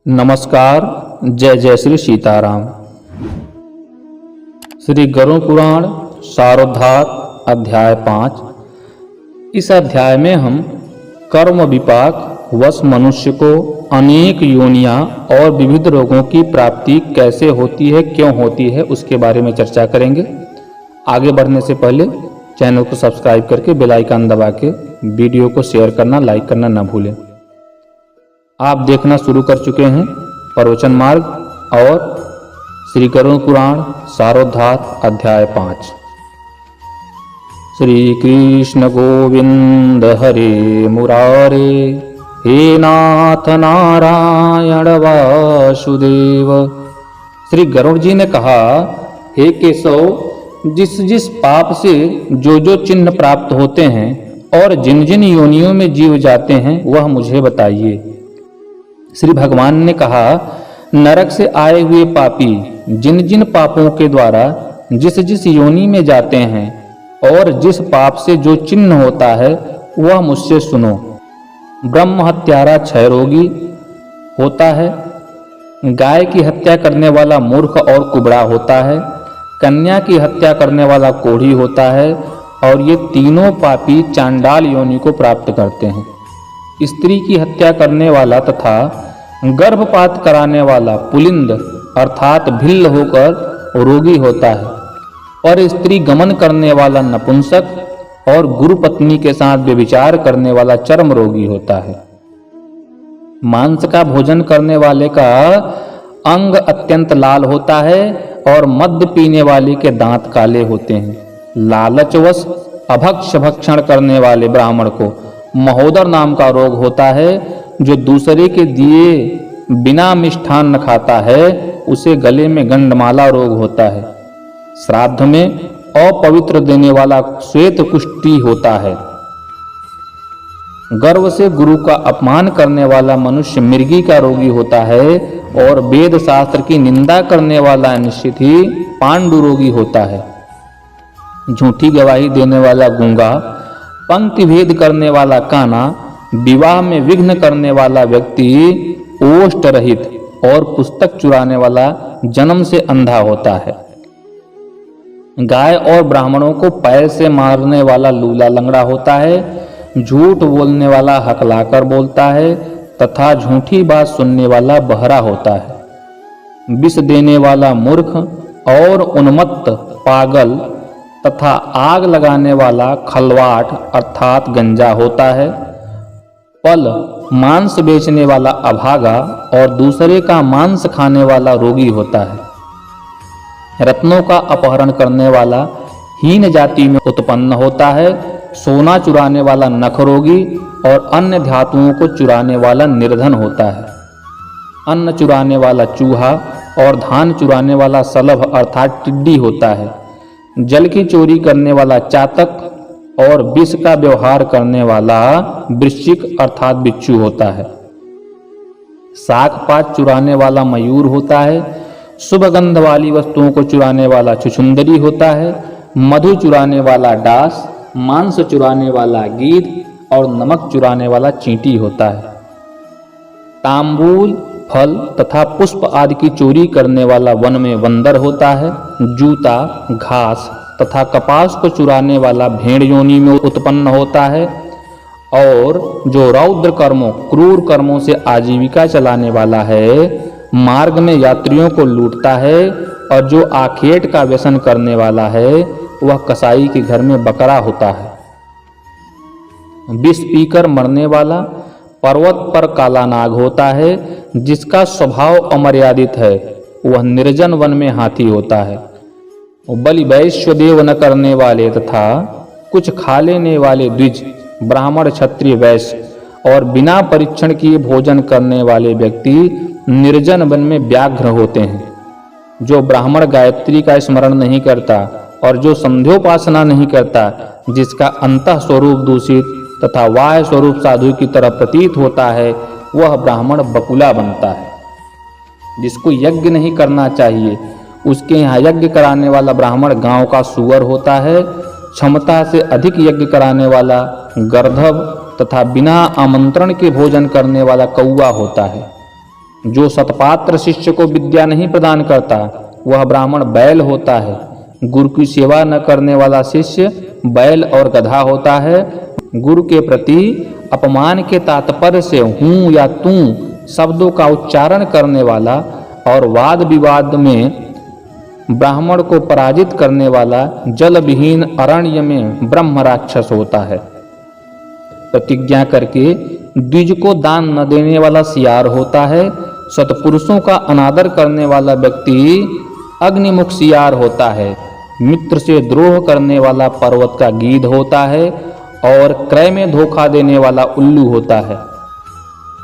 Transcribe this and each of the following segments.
नमस्कार। जय जय श्री सीताराम। श्री गरुड़ पुराण सारोद्धार अध्याय 5। इस अध्याय में हम कर्म विपाक वश मनुष्य को अनेक योनियां और विविध रोगों की प्राप्ति कैसे होती है, क्यों होती है, उसके बारे में चर्चा करेंगे। आगे बढ़ने से पहले चैनल को सब्सक्राइब करके बेल आइकन दबा के वीडियो को शेयर करना, लाइक करना ना भूलें। आप देखना शुरू कर चुके हैं प्रवचन मार्ग और श्री गरुड़ पुराण सारोद्धार अध्याय 5। श्री कृष्ण गोविंद हरे मुरारे, हे नाथ नारायण वासुदेव। श्री गरुड़ जी ने कहा, हे केशव, जिस जिस पाप से जो जो चिन्ह प्राप्त होते हैं और जिन जिन योनियों में जीव जाते हैं वह मुझे बताइए। श्री भगवान ने कहा, नरक से आए हुए पापी जिन जिन पापों के द्वारा जिस जिस योनि में जाते हैं और जिस पाप से जो चिन्ह होता है वह मुझसे सुनो। ब्रह्म हत्यारा क्षय रोगी होता है, गाय की हत्या करने वाला मूर्ख और कुबड़ा होता है, कन्या की हत्या करने वाला कोढ़ी होता है, और ये तीनों पापी चांडाल योनि को प्राप्त करते हैं। स्त्री की हत्या करने वाला तथा गर्भपात कराने वाला पुलिंद अर्थात भिल्ल होकर रोगी होता है, और स्त्री गमन करने वाला नपुंसक और गुरु पत्नी के साथ व्यभिचार करने वाला चर्म रोगी होता है। मांस का भोजन करने वाले का अंग अत्यंत लाल होता है और मद्य पीने वाले के दांत काले होते हैं। लालचवश अभक्ष भक्षण करने वाले ब्राह्मण को महोदर नाम का रोग होता है। जो दूसरे के दिए बिना मिष्ठान न खाता है उसे गले में गंडमाला रोग होता है। श्राद्ध में अपवित्र देने वाला श्वेत कुष्ठी होता है। गर्व से गुरु का अपमान करने वाला मनुष्य मृगी का रोगी होता है, और वेद शास्त्र की निंदा करने वाला निश्चित ही पांडु रोगी होता है। झूठी गवाही देने वाला गूंगा, पंक्ति भेद करने वाला काना, विवाह में विघ्न करने वाला व्यक्ति ओष्ठ रहित और पुस्तक चुराने वाला जन्म से अंधा होता है। गाय और ब्राह्मणों को पैर से मारने वाला लूला लंगड़ा होता है। झूठ बोलने वाला हकलाकर बोलता है तथा झूठी बात सुनने वाला बहरा होता है। विष देने वाला मूर्ख और उन्मत्त पागल तथा आग लगाने वाला खलवाट अर्थात गंजा होता है। पल मांस बेचने वाला अभागा और दूसरे का मांस खाने वाला रोगी होता है। रत्नों का अपहरण करने वाला हीन जाति में उत्पन्न होता है। सोना चुराने वाला नख रोगी और अन्य धातुओं को चुराने वाला निर्धन होता है। अन्न चुराने वाला चूहा और धान चुराने वाला सलभ अर्थात टिड्डी होता है। जल की चोरी करने वाला चातक और विष का व्यवहार करने वाला वृश्चिक अर्थात बिच्छू होता है। साग पात चुराने वाला मयूर होता है। शुभ गंध वाली वस्तुओं को चुराने वाला छुछुंदरी होता है। मधु चुराने वाला डास, मांस चुराने वाला गीध और नमक चुराने वाला चींटी होता है। तांबूल, फल तथा पुष्प आदि की चोरी करने वाला वन में बंदर होता है। जूता, घास तथा कपास को चुराने वाला भेड़ योनि में उत्पन्न होता है। और जो रौद्र कर्मों, क्रूर कर्मों से आजीविका चलाने वाला है, मार्ग में यात्रियों को लूटता है, और जो आखेट का व्यसन करने वाला है वह कसाई के घर में बकरा होता है। विष पीकर मरने वाला पर्वत पर काला नाग होता है। जिसका स्वभाव अमर्यादित है वह निर्जन वन में हाथी होता है। बलि वैश्य देव न करने वाले तथा कुछ खा लेने वाले द्विज, ब्राह्मण, क्षत्रिय, वैश्य और बिना परीक्षण किए भोजन करने वाले व्यक्ति निर्जन वन में व्याघ्र होते हैं। जो ब्राह्मण गायत्री का स्मरण नहीं करता और जो संध्योपासना नहीं करता, जिसका अंतः स्वरूप दूषित तथा वाह्य स्वरूप साधु की तरह प्रतीत होता है, वह ब्राह्मण बकुला बनता है। जिसको यज्ञ नहीं करना चाहिए उसके यहाँ यज्ञ कराने वाला ब्राह्मण गांव का सुअर होता है। क्षमता से अधिक यज्ञ कराने वाला गर्दभ तथा बिना आमंत्रण के भोजन करने वाला कौआ होता है। जो सतपात्र शिष्य को विद्या नहीं प्रदान करता वह ब्राह्मण बैल होता है। गुरु की सेवा न करने वाला शिष्य बैल और गधा होता है। गुरु के प्रति अपमान के तात्पर्य से हूँ या तू शब्दों का उच्चारण करने वाला और वाद विवाद में ब्राह्मण को पराजित करने वाला जल विहीन अरण्य में ब्रह्म राक्षस होता है। प्रतिज्ञा करके द्विज को दान न देने वाला सियार होता है। सत्पुरुषों का अनादर करने वाला व्यक्ति अग्निमुख सियार होता है। मित्र से द्रोह करने वाला पर्वत का गीध होता है और क्रय में धोखा देने वाला उल्लू होता है।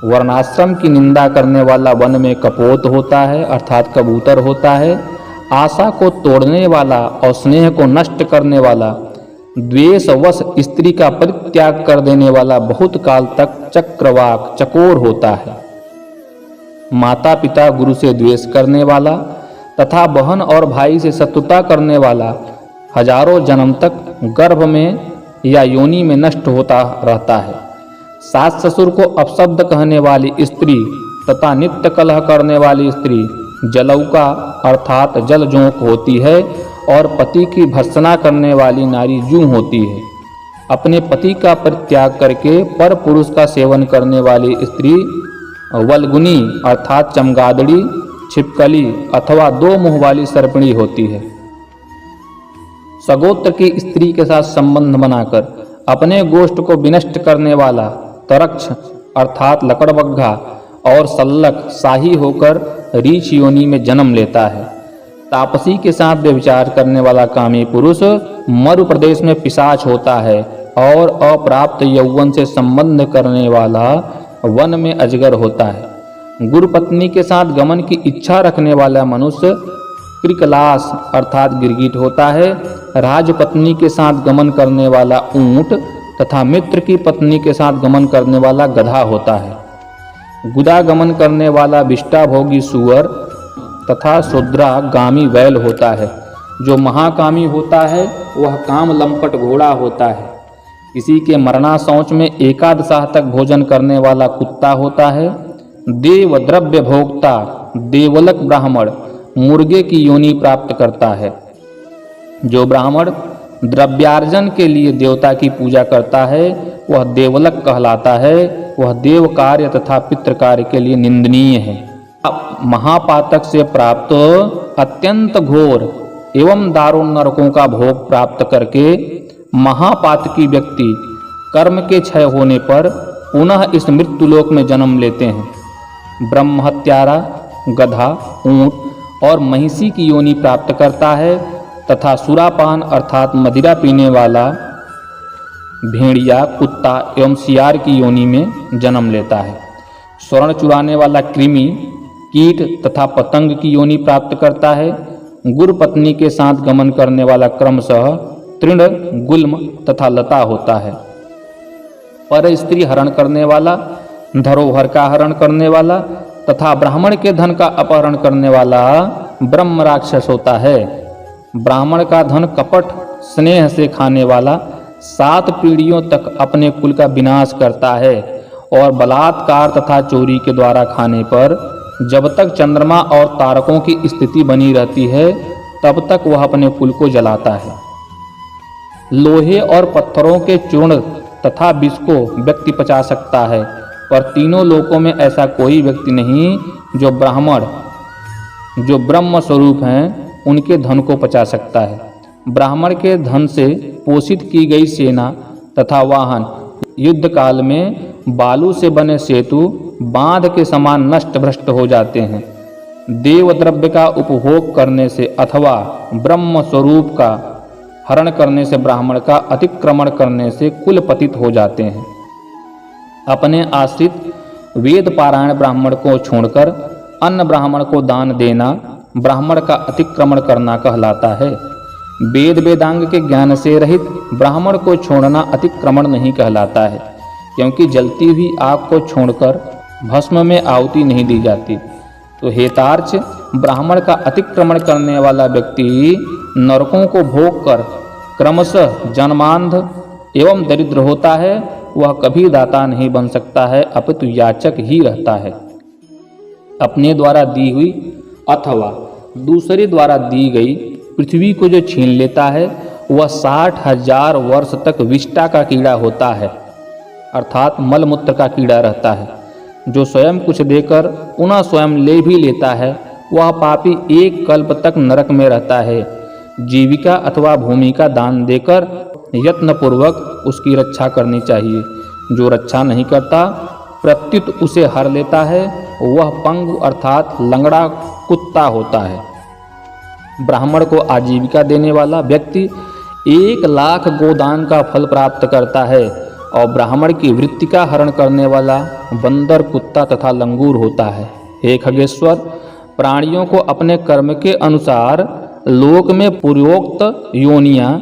वर्णाश्रम की निंदा करने वाला वन में कपोत होता है अर्थात कबूतर होता है। आशा को तोड़ने वाला और स्नेह को नष्ट करने वाला, द्वेषवश स्त्री का परित्याग कर देने वाला बहुत काल तक चक्रवाक चकोर होता है। माता पिता गुरु से द्वेष करने वाला तथा बहन और भाई से शत्रुता करने वाला हजारों जन्म तक गर्भ में या योनि में नष्ट होता रहता है। सास ससुर को अपशब्द कहने वाली स्त्री तथा नित्य कलह करने वाली स्त्री जलौका अर्थात जलजोंक होती है और पति की भर्त्सना करने वाली नारी जूं होती है। अपने पति का परित्याग करके पर पुरुष का सेवन करने वाली स्त्री वल्गुनी अर्थात चमगादड़ी, छिपकली अथवा दो मुंह वाली सर्पिणी होती है। सगोत्र की स्त्री के साथ संबंध बनाकर अपने गोष्ठ को विनष्ट करने वाला तरक्ष अर्थात लकड़बग्घा और सल्लक शाही होकर रीछ योनि में जन्म लेता है। तापसी के साथ व्यभिचार करने वाला कामी पुरुष मरु प्रदेश में पिशाच होता है और अप्राप्त यौवन से संबंध करने वाला वन में अजगर होता है। गुरु पत्नी के साथ गमन की इच्छा रखने वाला मनुष्य क्रिकलास अर्थात गिरगिट होता है। राजपत्नी के साथ गमन करने वाला ऊंट तथा मित्र की पत्नी के साथ गमन करने वाला गधा होता है। गुदा गमन करने वाला विष्टा भोगी सुअर तथा शूद्रागामी बैल होता है। जो महाकामी होता है वह काम लंपट घोड़ा होता है। किसी के मरना शौच में एकादशाह तक भोजन करने वाला कुत्ता होता है। देव द्रव्य भोक्ता देवलक ब्राह्मण मुर्गे की योनि प्राप्त करता है। जो ब्राह्मण द्रव्यार्जन के लिए देवता की पूजा करता है वह देवलक कहलाता है। वह देव कार्य तथा पितृ कार्य के लिए निंदनीय है। महापातक से प्राप्त अत्यंत घोर एवं दारुण नरकों का भोग प्राप्त करके महापातकी व्यक्ति कर्म के क्षय होने पर पुनः इस मृत्युलोक में जन्म लेते हैं। ब्रह्म हत्यारा गधा ऊंट और महिषी की योनि प्राप्त करता है तथा सुरापान अर्थात मदिरा पीने वाला भेड़िया कुत्ता एवं सियार की योनि में जन्म लेता है। स्वर्ण चुराने वाला कृमि कीट तथा पतंग की योनि प्राप्त करता है। गुरु पत्नी के साथ गमन करने वाला क्रमशः तृण गुल्म तथा लता होता है। पर स्त्री हरण करने वाला धरोहर का हरण करने वाला तथा ब्राह्मण के धन का अपहरण करने वाला ब्रह्म राक्षस होता है। ब्राह्मण का धन कपट स्नेह से खाने वाला 7 पीढ़ियों तक अपने कुल का विनाश करता है और बलात्कार तथा चोरी के द्वारा खाने पर जब तक चंद्रमा और तारकों की स्थिति बनी रहती है तब तक वह अपने कुल को जलाता है। लोहे और पत्थरों के चूर्ण तथा विष को व्यक्ति पचा सकता है पर तीनों लोकों में ऐसा कोई व्यक्ति नहीं जो ब्राह्मण जो ब्रह्म स्वरूप हैं उनके धन को पचा सकता है। ब्राह्मण के धन से पोषित की गई सेना तथा वाहन युद्ध काल में बालू से बने सेतु बांध के समान नष्ट भ्रष्ट हो जाते हैं। देव द्रव्य का उपभोग करने से अथवा ब्रह्म स्वरूप का हरण करने से ब्राह्मण का अतिक्रमण करने से कुल पतित हो जाते हैं। अपने आश्रित वेद पारायण ब्राह्मण को छोड़कर अन्य ब्राह्मण को दान देना ब्राह्मण का अतिक्रमण करना कहलाता है। वेद वेदांग के ज्ञान से रहित ब्राह्मण को छोड़ना अतिक्रमण नहीं कहलाता है, क्योंकि जलती हुई आग को छोड़कर भस्म में आहुति नहीं दी जाती। तो हेतार्च ब्राह्मण का अतिक्रमण करने वाला व्यक्ति नरकों को भोग कर क्रमशः जन्मांध एवं दरिद्र होता है। वह कभी दाता नहीं बन सकता है, अपितु याचक ही रहता है। अपने द्वारा दी हुई अथवा दूसरे द्वारा दी गई पृथ्वी को जो छीन लेता है वह 60,000 वर्ष तक विष्टा का कीड़ा होता है, अर्थात मलमूत्र का कीड़ा रहता है। जो स्वयं कुछ देकर पुनः स्वयं ले भी लेता है वह पापी एक कल्प तक नरक में रहता है। जीविका अथवा भूमि का दान देकर यत्नपूर्वक उसकी रक्षा करनी चाहिए। जो रक्षा नहीं करता प्रत्युत उसे हर लेता है वह पंगु अर्थात लंगड़ा कुत्ता होता है। ब्राह्मण को आजीविका देने वाला व्यक्ति 1,00,000 गोदान का फल प्राप्त करता है और ब्राह्मण की वृत्ति का हरण करने वाला बंदर, कुत्ता तथा लंगूर होता है। हे खगेश्वर, प्राणियों को अपने कर्म के अनुसार लोक में पूर्वोक्त योनियां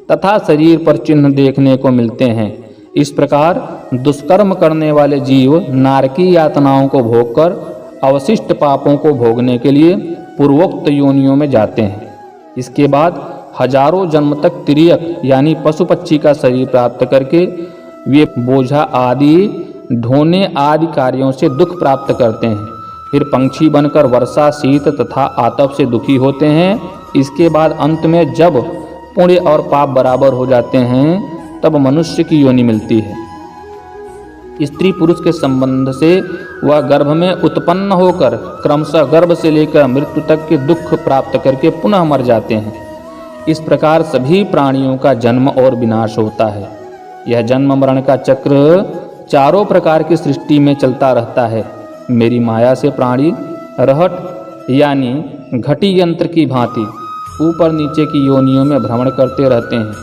तथा शरीर पर चिन्ह देखने को मिलते हैं। इस प्रकार दुष्कर्म करने वाले जीव नारकी यातनाओं को भोगकर अवशिष्ट पापों को भोगने के लिए पूर्वोक्त योनियों में जाते हैं। इसके बाद हजारों जन्म तक तिर्यक यानी पशु पक्षी का शरीर प्राप्त करके वे बोझा आदि ढोने आदि कार्यों से दुख प्राप्त करते हैं। फिर पंछी बनकर वर्षा, शीत तथा आतप से दुखी होते हैं। इसके बाद अंत में जब पुण्य और पाप बराबर हो जाते हैं तब मनुष्य की योनि मिलती है। स्त्री पुरुष के संबंध से वह गर्भ में उत्पन्न होकर क्रमशः गर्भ से लेकर मृत्यु तक के दुख प्राप्त करके पुनः मर जाते हैं। इस प्रकार सभी प्राणियों का जन्म और विनाश होता है। यह जन्म मरण का चक्र चारों प्रकार की सृष्टि में चलता रहता है। मेरी माया से प्राणी रहट यानी घटी यंत्र की भांति ऊपर नीचे की योनियों में भ्रमण करते रहते हैं।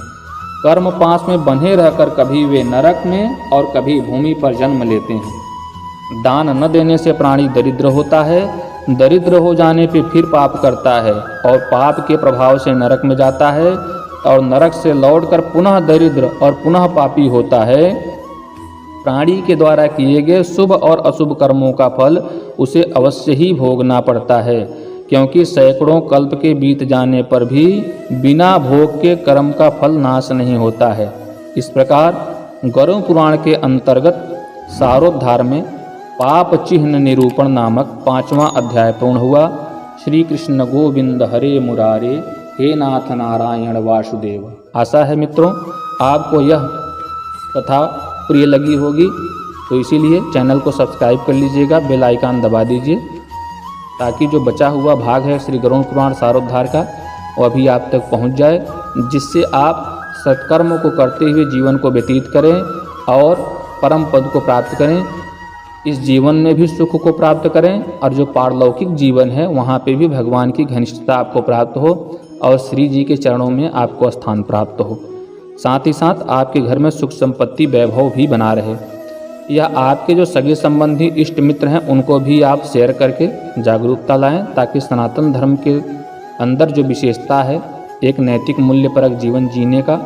कर्म पाश में बंधे रहकर कभी वे नरक में और कभी भूमि पर जन्म लेते हैं। दान न देने से प्राणी दरिद्र होता है। दरिद्र हो जाने पे फिर पाप करता है और पाप के प्रभाव से नरक में जाता है और नरक से लौटकर पुनः दरिद्र और पुनः पापी होता है। प्राणी के द्वारा किए गए शुभ और अशुभ कर्मों का फल उसे अवश्य ही भोगना पड़ता है, क्योंकि सैकड़ों कल्प के बीत जाने पर भी बिना भोग के कर्म का फल नाश नहीं होता है। इस प्रकार गरुड़ पुराण के अंतर्गत सारोद्धार में पाप चिन्ह निरूपण नामक 5वां अध्याय पूर्ण हुआ। श्री कृष्ण गोविंद हरे मुरारे, हे नाथ नारायण वासुदेव। आशा है मित्रों आपको यह कथा प्रिय लगी होगी, तो इसीलिए चैनल को सब्सक्राइब कर लीजिएगा, बेल आइकन दबा दीजिए ताकि जो बचा हुआ भाग है श्री गरुड़ पुराण सारोद्धार का वो अभी आप तक पहुंच जाए, जिससे आप सत्कर्मों को करते हुए जीवन को व्यतीत करें और परम पद को प्राप्त करें। इस जीवन में भी सुख को प्राप्त करें और जो पारलौकिक जीवन है वहाँ पे भी भगवान की घनिष्ठता आपको प्राप्त हो और श्री जी के चरणों में आपको स्थान प्राप्त हो। साथ ही साथ आपके घर में सुख संपत्ति वैभव भी बना रहे। या आपके जो सगे संबंधी इष्ट मित्र हैं उनको भी आप शेयर करके जागरूकता लाएं, ताकि सनातन धर्म के अंदर जो विशेषता है एक नैतिक मूल्यपरक जीवन जीने का,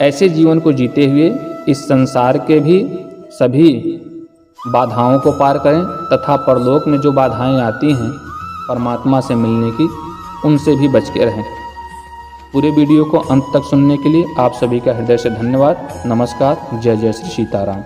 ऐसे जीवन को जीते हुए इस संसार के भी सभी बाधाओं को पार करें तथा परलोक में जो बाधाएं आती हैं परमात्मा से मिलने की, उनसे भी बच के रहें। पूरे वीडियो को अंत तक सुनने के लिए आप सभी का हृदय से धन्यवाद। नमस्कार। जय जय श्री सीताराम।